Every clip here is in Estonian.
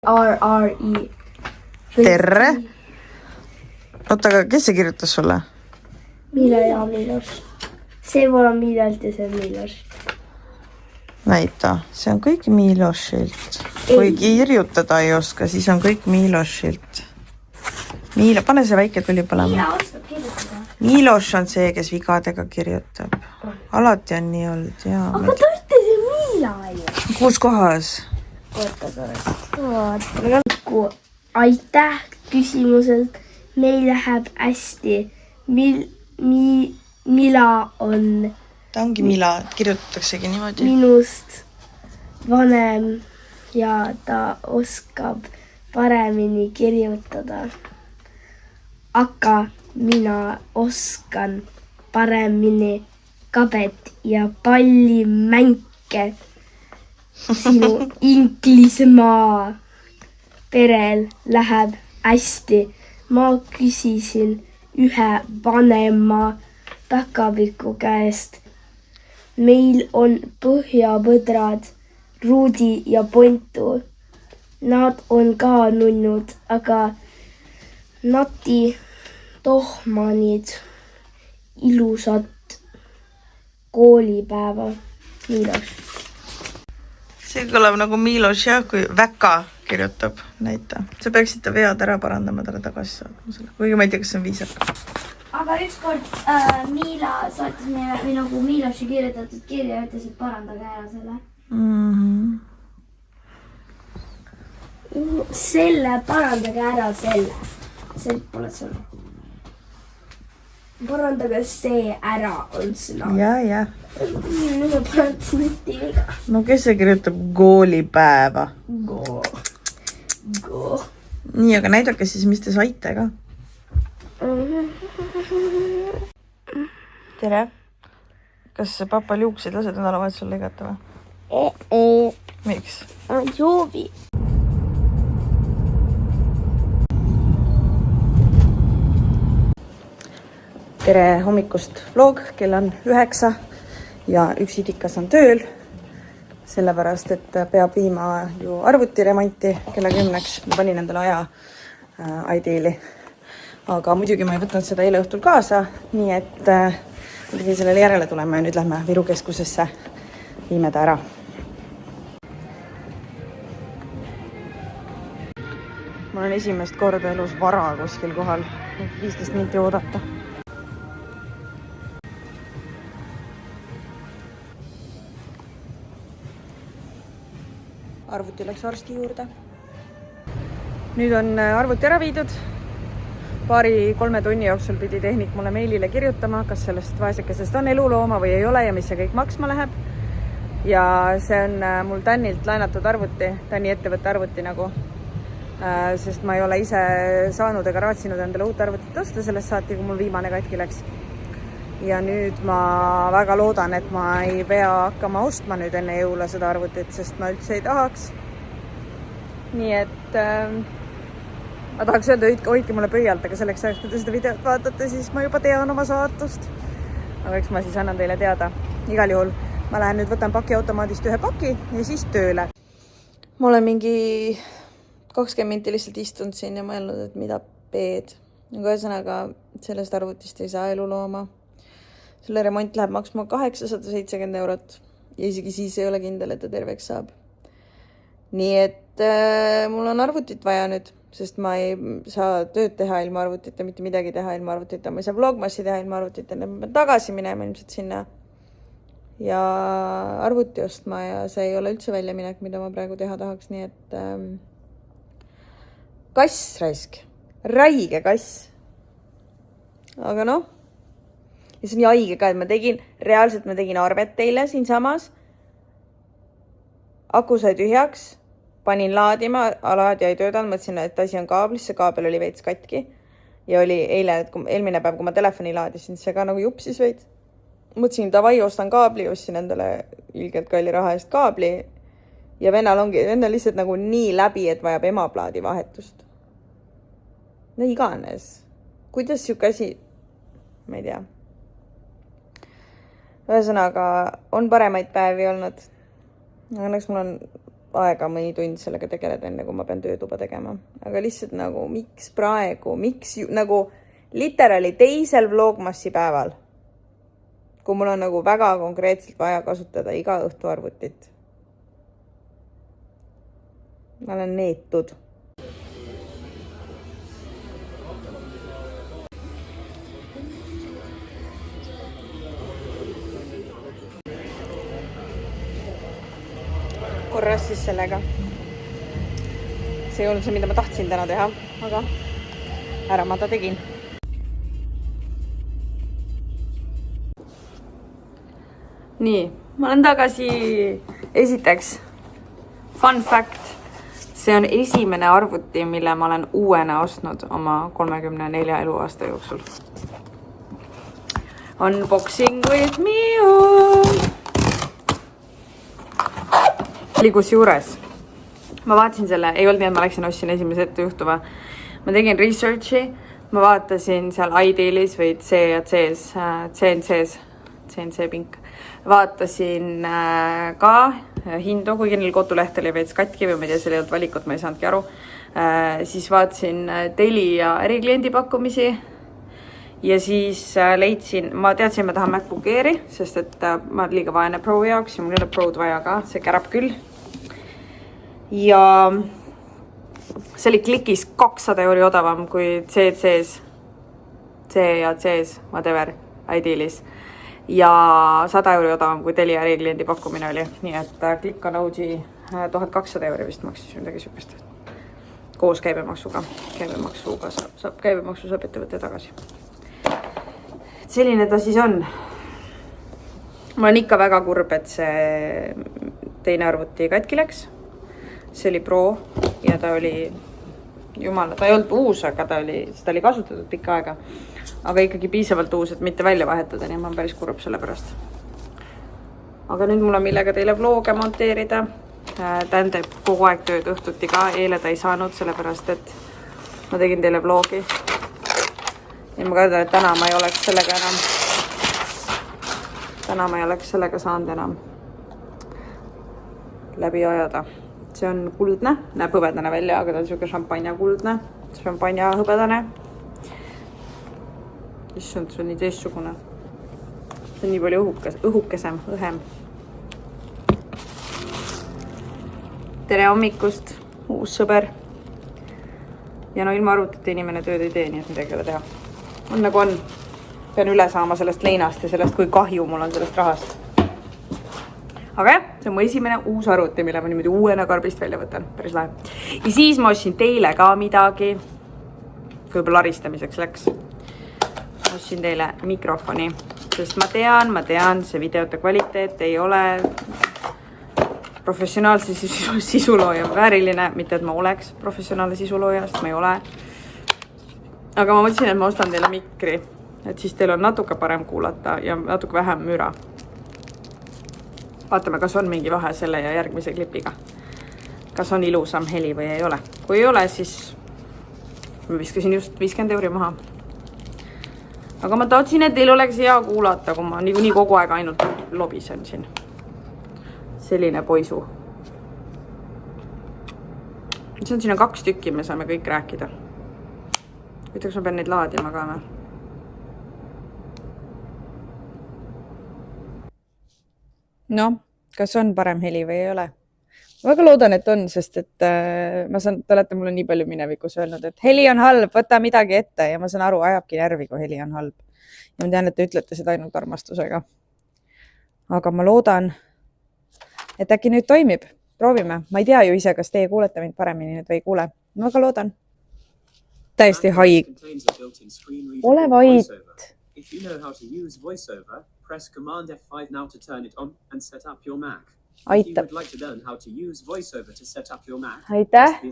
R-R-I. Terre. Oota, aga kes see kirjutas sulle? Miila ja Milos. See pole Miilalt ja see on Milos. Näita, see on kõik Milosilt. Kui kirjutada ei oska, siis on kõik Milosilt. Pane see väike tuli põlema. Miila oskab kirjutada. Milos on see, kes vigadega kirjutab. Alati on nii olnud. Aga ta ütles see Miila oli. Kus kohas? Oota, aitäh küsimused. Meil läheb hästi. Mila on Ta ongi Mila, kirjutataksegi niimoodi. minust vanem ja ta oskab paremini kirjutada. Aga mina oskan paremini kabet ja pallimänke. Sinu Inglismaa perel läheb hästi. Ma küsisin ühe vanema päkapiku käest. Meil on põhjapõdrad, Ruudi ja Pontu. Nad on ka nunnud, aga Nati tohmanid ilusat koolipäeva. Milos. See kõlab nagu Milos jah, kui väka kirjutab, näita. Sa peaksid ta vead ära parandama, talle tagasi saatma selle. Kuigi ma ei tea, kas see on viisaka. Aga ükskord Miila saatis meile või nagu Milosi kirjutatud kirja ja ütles, et parandage ära selle. Selle, parandage ära selle. See pole sõna. Parandage see ära on sõna. Ja. Nüüd ma parandasin ühti viga. No kes see kirjutab koolipäeva? Go. Nii, aga näidake siis, mis te saite ka. Tere. Kas papa liuksid lased nädalavahetusel lõigata või? Miks? Joovi. Tere hommikust vlog, kell on 9 ja üks idikas on tööl. Sellepärast, et peab viima ju arvutiremonti kella 10-ks. Ma panin endale aja ideeli. Aga muidugi ma ei võtnud seda eile õhtul kaasa, nii et ma pidin sellele järele tulema ja nüüd lähme Viru keskusesse viime ta ära. Ma olen esimest korda elus vara kuskil kohal, 15 minti oodata. Arvuti läks arsti juurde. Nüüd on arvuti ära viidud. 2-3 tunni jooksul pidi tehnik mulle meilile kirjutama, kas sellest vaesekesest on elulooma või ei ole ja mis see kõik maksma läheb. Ja see on mul Tannilt laenatud arvuti, Tanni ettevõtte arvuti nagu. Sest ma ei ole ise saanud ega raatsinud endale uut arvutit osta sellest saati, kui mul viimane katki läks. Ja nüüd ma väga loodan, et ma ei pea hakkama ostma nüüd enne jõula seda arvutit, sest ma üldse ei tahaks. Nii et ma tahaks öelda, hoidke mulle pöialt, aga selleks ajaks, kui te seda videot vaatate, siis ma juba tean oma saatust. Aga eks ma siis annan teile teada. Igal juhul ma lähen nüüd võtan pakiautomaadist ühe paki ja siis tööle. Ma olen mingi 20 minti lihtsalt istunud siin ja mõelnud, et mida peed. Ühesõnaga, sellest arvutist ei saa elulooma. Selle remont läheb maksma 870 eurot ja isegi siis ei ole kindel, et ta terveks saab. Nii et mul on arvutit vaja nüüd, sest ma ei saa tööd teha ilma arvutita, mitte midagi teha ilma arvutita. Ma ei saa vlogmassi teha ilma arvutita, ma pean tagasi minema ilmselt sinna ja arvuti ostma ja see ei ole üldse väljaminek, mida ma praegu teha tahaks. Nii et kass raisk, räige kass. Aga noh, ja see on nii haige ka, et ma tegin arvet teile siin samas. Aku sai tühjaks, panin laadima, laadija ei töödanud, mõtlesin, et asi on kaablis, see kaabel oli veits katki. Ja oli eelmine päev, kui ma telefoni laadisin, see ka nagu jupsis veits. Mõtlesin, davai, ostan kaabli, ostsin endale ilgelt kalli raha eest kaabli. Ja vennal lihtsalt nagu nii läbi, et vajab emaplaadi vahetust. No iganes. Kuidas siuke asi, ma ei tea. Ühesõnaga, on paremaid päevi olnud. Õnneks mul on aega mõni tund sellega tegeleda, enne kui ma pean töötuba tegema. Aga lihtsalt nagu, miks praegu, nagu literaali teisel Vlogmassi päeval, kui mul on nagu väga konkreetselt vaja kasutada iga õhtu arvutit. Ma olen neetud. Korras siis sellega. See ei olnud see, mida ma tahtsin täna teha, aga ära ma ta tegin. Nii, ma olen tagasi. Esiteks, fun fact. See on esimene arvuti, mille ma olen uuena ostnud oma 34 eluaasta jooksul. Unboxing with Miu! Ligus juures. Ma vaatasin selle, ei olnud nii, et ma läksin ostsin esimese ette juhtuva. Ma tegin researchi, ma vaatasin seal iDealis või CNC Pink. Vaatasin ka hindu, kuigi neil koduleht oli veits katki või ma ei tea, seal ei olnud valikut, ma ei saanudki aru. Siis vaatasin Telia ärikliendi pakkumisi ja siis leidsin, ma teadsin, ma tahan MacBook Airi, sest et ma olen liiga vaene Pro jaoks ja mul ei ole Pro'd vaja ka, see kärab küll. Ja see oli klikis 200 € odavam kui C ja C's, whatever, iDealis. Ja 100 € odavam kui Telia ärikliendi pakkumine oli. Nii et klikk on OG 1200 € vist maksis midagi sükest. Koos käibemaksuga. Käibemaksu saab ettevõtte tagasi. Selline ta siis on. Ma olen ikka väga kurb, et see teine arvuti katki läks. See oli Pro ja ta oli jumala, ta ei olnud uus, aga ta oli kasutatud pikka aega. Aga ikkagi piisavalt uus, et mitte välja vahetada, nii ma olen päris kurb selle pärast. Aga nüüd mul on millega teile vloge monteerida. Tän teeb kogu aeg tööd õhtuti ka, eile ta ei saanud, sellepärast et ma tegin teile vlogi. Ja ma kardan, et täna ma ei oleks sellega saanud enam läbi ajada. See on kuldne, näeb hõbedane välja, aga ta on siuke šampanja kuldne, šampanja hõbedane. Issand, see on nii teistsugune. See on nii palju õhukesem, õhem. Tere hommikust, uus sõber. Ja no ilma arvutite inimene tööd ei tee, nii et midagi ei ole teha. On nagu on. Pean üle saama sellest leinast ja sellest, kui kahju mul on sellest rahast. Aga jah, see on mu esimene uus arvuti, mille ma niimoodi uuena karbist välja võtan. Päris lahe. Ja siis ma ostsin teile ka midagi. Kui juba laristamiseks läks. Ma ostsin teile mikrofoni. Sest ma tean, see videote kvaliteet ei ole professionaalse sisulooja vääriline. Mitte, et ma oleks professionaalne sisulooja, sest ma ei ole. Aga ma mõtlesin, et ma ostan teile mikri. Et siis teil on natuke parem kuulata ja natuke vähem müra. Vaatame, kas on mingi vahe selle ja järgmise klipiga. Kas on ilusam heli või ei ole. Kui ei ole, siis ma viskasin just 50 € maha. Aga ma tahtsin, et teil oleks hea kuulata, kui ma nii kogu aeg ainult lobisen siin. Selline poisu. Siin on 2 tükki, me saame kõik rääkida. Ütleks, ma pean neid laadima ka. No, kas on parem heli või ei ole? Ma väga loodan, et on, sest et te olete mulle nii palju minevikus öelnud, et heli on halb, võta midagi ette ja ma saan aru, ajabki närvi, kui heli on halb. Ja ma tean, et te ütlete seda ainult armastusega. Aga ma loodan, et äkki nüüd toimib. Proovime. Ma ei tea ju ise, kas teie kuulete mind paremini nüüd või ei kuule. Ma väga loodan. Täiesti haig. Ole vait. If you know how to use VoiceOver, press Command F5 now to turn it on and set up your Mac. If you would like to learn how to use VoiceOver to set up your Mac, aitäh. The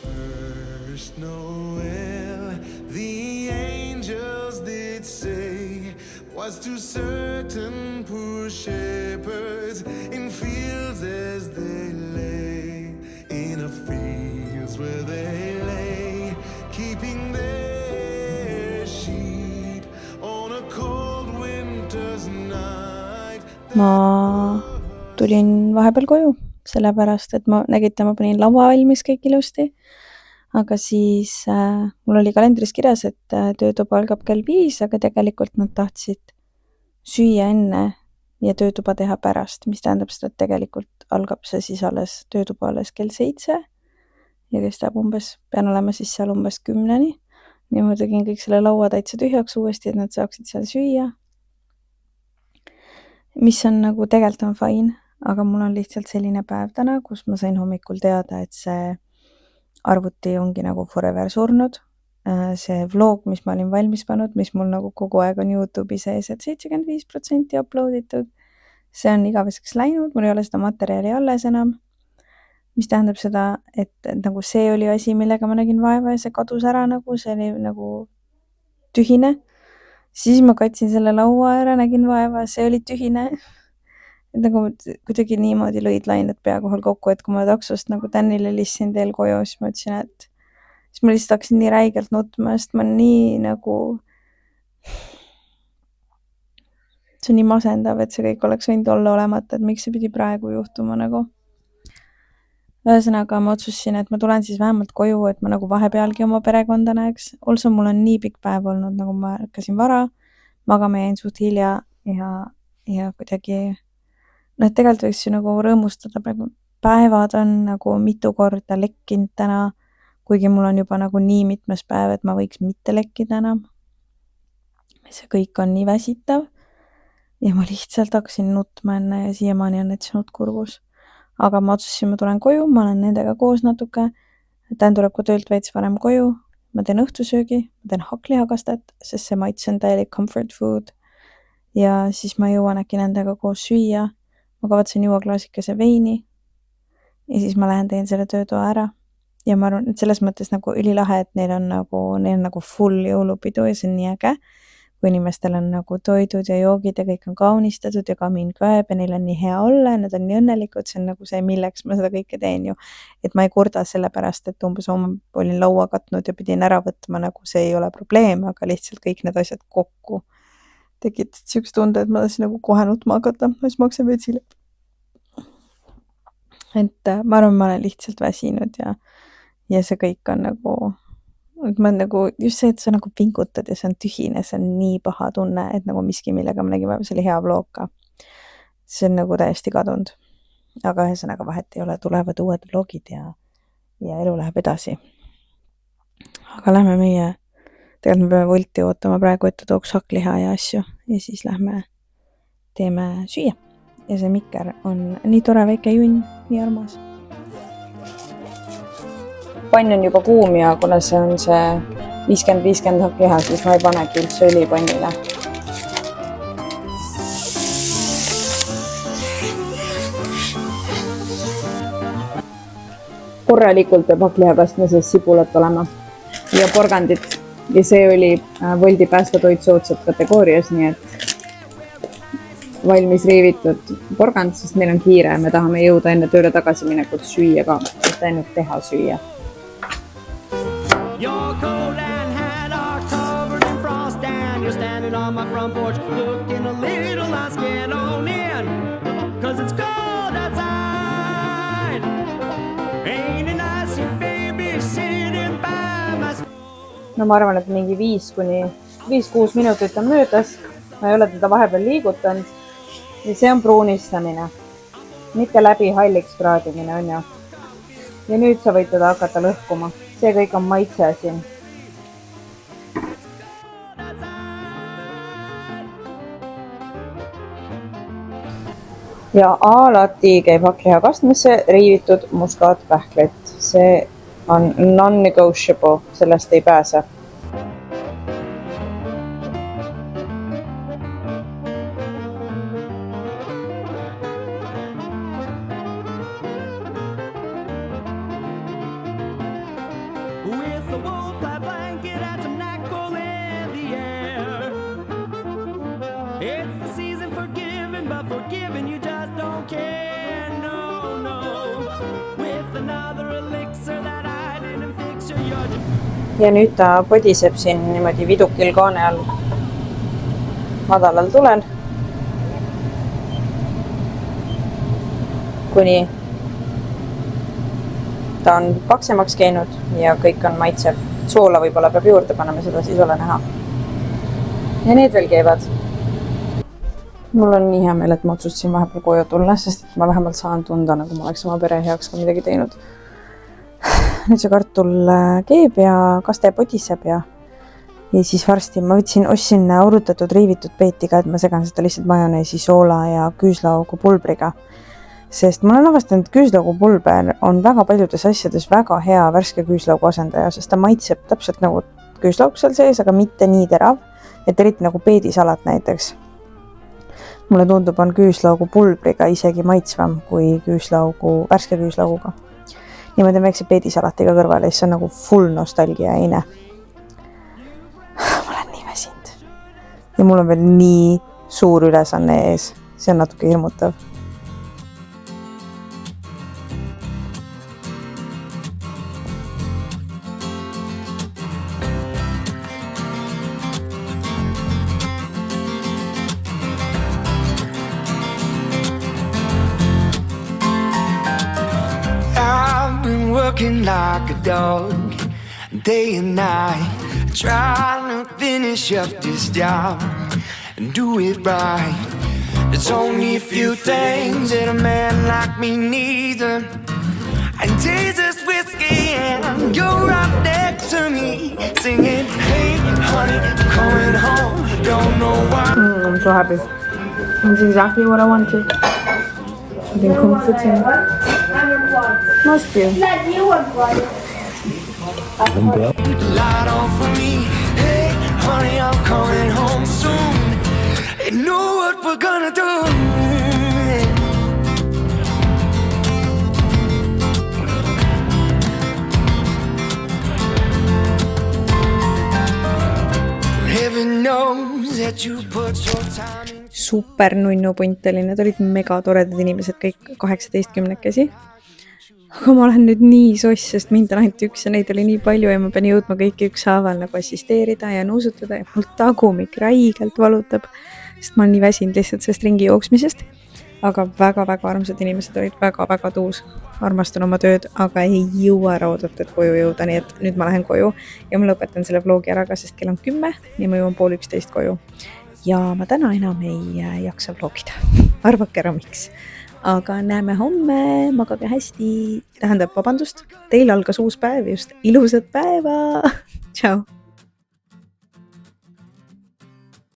first Noel, the angels did say, was to certain poor shepherds in fields as they lay, in a fields where they lay, keeping their sheep on a cold winter's night. Ma tulin vahepeal koju, sellepärast, et ma nägite, ma panin laua valmis kõik ilusti. Aga siis mul oli kalendris kirjas, et töötuba algab kell 5, aga tegelikult nad tahtsid süüa enne ja töötuba teha pärast, mis tähendab seda, et tegelikult algab see siis alles töötuba alles kell 7 ja kestab pean olema siis seal 10. Nii ma tegin kõik selle laua täitsa tühjaks uuesti, et nad saaksid seal süüa. Mis on nagu tegelikult on fine, aga mul on lihtsalt selline päev täna, kus ma sain hommikul teada, et see arvuti ongi nagu forever surnud. See vlog, mis ma olin valmis pannud, mis mul nagu kogu aeg on YouTube'i sees, et 75% uploaditud. See on igaveseks läinud, mul ei ole seda materjali alles enam. Mis tähendab seda, et nagu see oli asi, millega ma nägin vaeva ja see kadus ära nagu, see oli nagu tühine. Siis ma katsin selle laua ära, nägin vaeva, see oli tühine. Et nagu kuidagi niimoodi lõid lained pea kohal kokku, et kui ma taksost nagu Tänile helissin teel koju, siis ma ütlesin, et siis ma lihtsalt hakkasin nii räigelt nutma, sest ma nii nagu see on nii masendav, et see kõik oleks võinud olla olemata, et miks see pidi praegu juhtuma nagu. Ühesõnaga ma otsustasin, et ma tulen siis vähemalt koju, et ma nagu vahepealgi oma perekonda näeks. Also mul on nii pikk päev olnud, nagu ma ärkasin vara, magama jäin suht hilja ja kuidagi et tegelikult võiks ju nagu rõõmustada, praegu päevad on nagu mitu korda lekkinud täna, kuigi mul on juba nagu nii mitmes päev, et ma võiks mitte lekkida enam. See kõik on nii väsitav ja ma lihtsalt hakkasin nutma enne ja siiamaani on need sõnud kurgus. Aga ma otsustasin, ma tulen koju, ma olen nendega koos natuke, tän tuleb ka töölt veits varem koju, ma teen õhtusöögi, ma teen haklihakastet, sest see maits on täielik comfort food ja siis ma jõuan äkki nendega koos süüa. Ma kavatsen juua klaasikese veini ja siis ma lähen teen selle töötoa ära. Ja ma arvan, et selles mõttes nagu ülilahe, et neil on nagu full jõulupidu ja see on nii äge, kui inimestel on nagu toidud ja joogid ja kõik on kaunistatud ja kamiin köeb ja neil on nii hea olla, nad on nii õnnelikud, see on nagu see, milleks ma seda kõike teen ju. Et ma ei kurda selle pärast, et umbes olin laua katnud ja pidin ära võtma, nagu see ei ole probleem, aga lihtsalt kõik need asjad kokku tekitad siukest tunde, et ma tahtsin nagu kohe nutma hakata, siis ma hakkasin veits hiljem. Et ma arvan, ma olen lihtsalt väsinud ja see kõik on nagu, et ma nagu, just see, et sa nagu pingutad ja see on tühine, see on nii paha tunne, et nagu miski, millega ma nägin, see oli hea vlog ka. See on nagu täiesti kadunud. Aga ühesõnaga vahet ei ole, tulevad uued vlogid ja elu läheb edasi. Aga lähme meie tegelikult me peame Wolti ootama praegu, et ta tooks hakkliha ja asju ja siis lähme teeme süüa. Ja see Mikker on nii tore väike junn, nii armas. Pann on juba kuum ja kuna see on see 50-50 hakkliha, siis ma ei panegi üldse õli pannile. Korralikult peab hakklihakastme sees sibulat olema ja porgandit. Ja see oli Woldi päästetoit soodsat kategoorias, nii et valmis riivitud porgand, sest meil on kiire. Me tahame jõuda enne tööle tagasi minekut süüa ka, et ainult teha süüa. No ma arvan, et mingi 5-6 minutit on möödas. Ma ei ole teda vahepeal liigutanud. Ja see on pruunistamine. Mitte läbi halliks kraadimine on ju. Ja nüüd sa võid teda hakata lõhkuma. See kõik on maitse asi. Ja alati käib hakklihakastmesse riivitud muskaatpähklet. See on non-negotiable, sellest ei pääse. Ja nüüd ta podiseb siin niimoodi vidukil kaane all madalal tulel. kuni ta on paksemaks käinud ja kõik on maitsev. Soola võib-olla peab juurde panema, seda siis ole näha. Ja need veel käivad. Mul on nii hea meel, et ma otsustasin vahepeal koju tulla, sest ma vähemalt saan tunda, nagu ma oleks oma pere heaks ka midagi teinud. Nüüd see kartul keeb ja kaste podiseb ja siis varsti ma ostsin aurutatud riivitud peetiga, et ma segan seda lihtsalt majoneesi, soola ja küüslaugu pulbriga. Sest ma olen avastanud, et küüslaugu pulber on väga paljudes asjades väga hea värske küüslaugu asendaja, sest ta maitseb täpselt nagu küüslaug seal sees, aga mitte nii terav, et eriti nagu peedisalat näiteks. Mulle tundub, on küüslaugu pulbriga isegi maitsvam kui värske küüslauguga. Ja ma teen väikse peedisalatiga kõrvale, siis on nagu full nostalgia eine. Ma olen nii väsinud. Ja mul on veel nii suur ülesanne ees. See on natuke hirmutav. Working like a dog, day and night, trying to finish up this job and do it right. There's only a few things that a man like me needs, and Jesus whiskey, and you're right next to me, singing, hey honey, I'm coming home, don't know why. I'm so happy. That's exactly what I wanted. I've been comforting. Must you? That you were blood. Light on for me, hey honey, I'm coming home soon. And know what we're gonna do. Heaven knows that you put your time in. Super nunnu punt oli, need olid mega toredad inimesed, kõik 18-10-kesi. Aga ma olen nüüd nii soss, sest mind on ainult üks ja neid oli nii palju ja ma pean jõudma kõiki ükshaaval nagu assisteerida ja nuusutada ja mul tagumik räigelt valutab, sest ma olen nii väsinud lihtsalt sellest ringi jooksmisest. Aga väga-väga armsad inimesed olid väga-väga tuus. Armastan oma tööd, aga ei jõua ära oodata, et koju jõuda, nii et nüüd ma lähen koju ja ma lõpetan selle vlogi ära ka, sest kell on 10 ja ma jõuan 10:30 koju. Ja ma täna enam ei jaksa vlogida. Arvake ära miks. Aga näeme homme, magage hästi. Tähendab, vabandust, teil algas uus päev just. Ilusat päeva! Tšau!